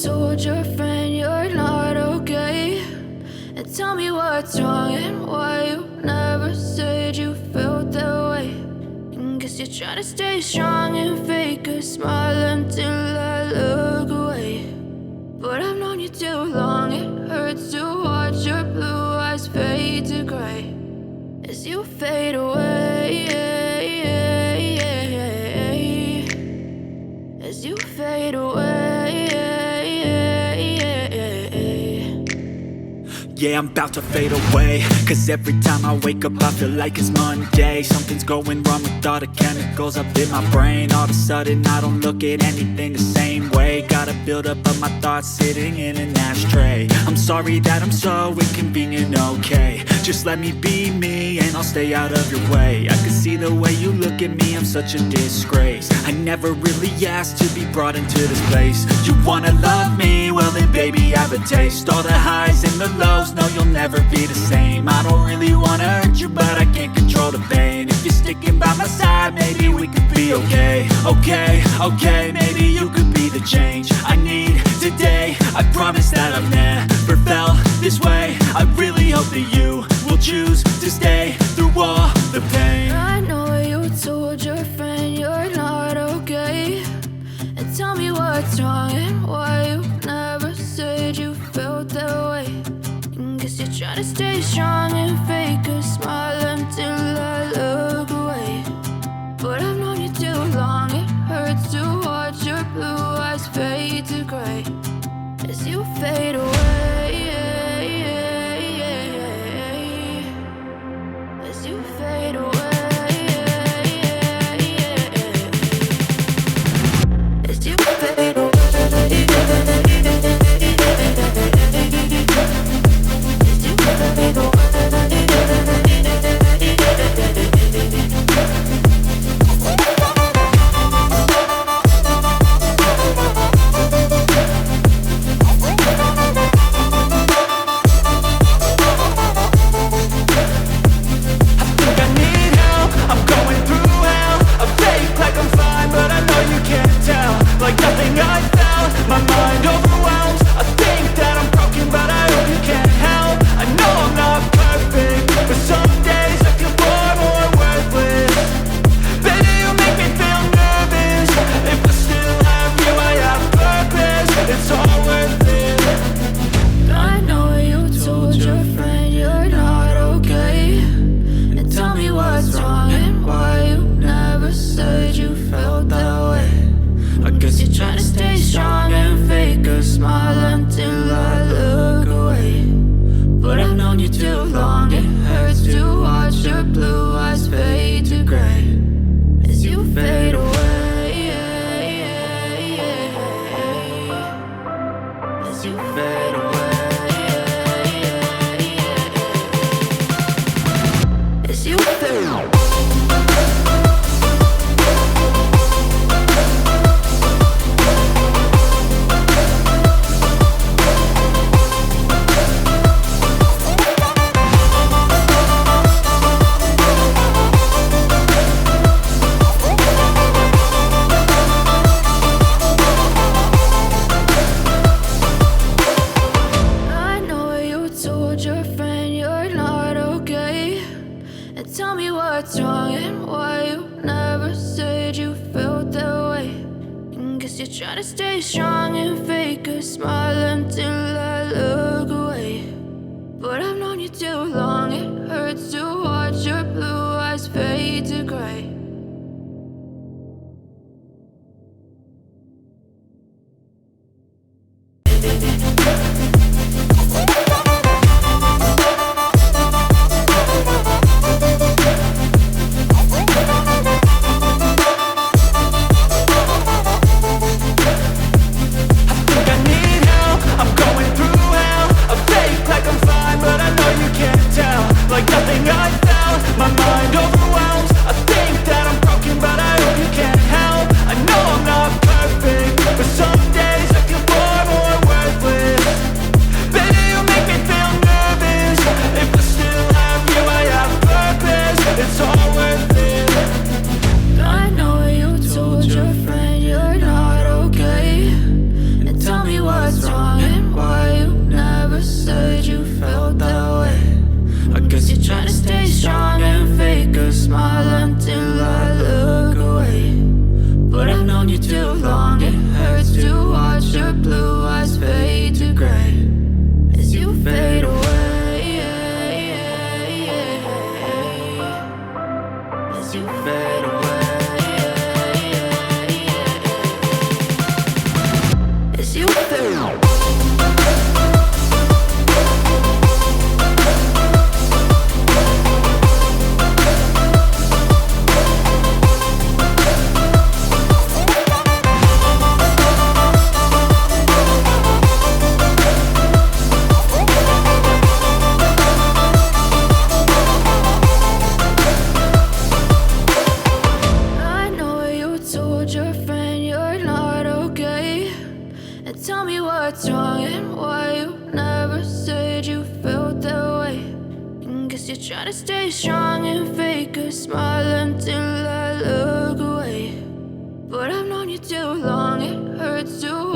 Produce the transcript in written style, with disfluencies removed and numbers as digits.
told your friend you're not okay? And tell me what's wrong and why you never said you felt that way. And guess you're trying to stay strong and fake a smile until I look away. But I've known you too long, it hurts to watch your blue eyes fade to gray as you fade away, as you fade away. Yeah, I'm about to fade away, cause every time I wake up I feel like it's Monday. Something's going wrong with all the chemicals up in my brain. All of a sudden I don't look at anything the same way. Got a buildup of my thoughts sitting in an ashtray. I'm sorry that I'm so inconvenient, okay? Just let me be me and I'll stay out of your way. I can see the way you look at me, I'm such a disgrace. I never really asked to be brought into this place. You wanna love me? Well then baby have a taste. All the highs and the lows, no you'll never be the same. I don't really wanna hurt you but I can't control the pain. If you're sticking by my side maybe we could be okay. Okay, maybe you could be the change I need today. I promise that I've never felt this way. I really hope that you will choose to stay through all the pain. I know you told your friend you're not okay. And tell me what's wrong and why you never said you felt that way. And guess you're trying to stay strong and fake a smile until I look away. But I've known you too long, it hurts to watch your blue eyes fade to gray as you fade away, as you fade away, as you fade away. Like nothing I felt, my mind overwhelms. I think that you felt. I know you told your friend you're not okay. And tell me what's wrong and why you never said you felt that way. And guess you're trying to stay strong and fake a smile until I look away. But I've known you too long, it hurts to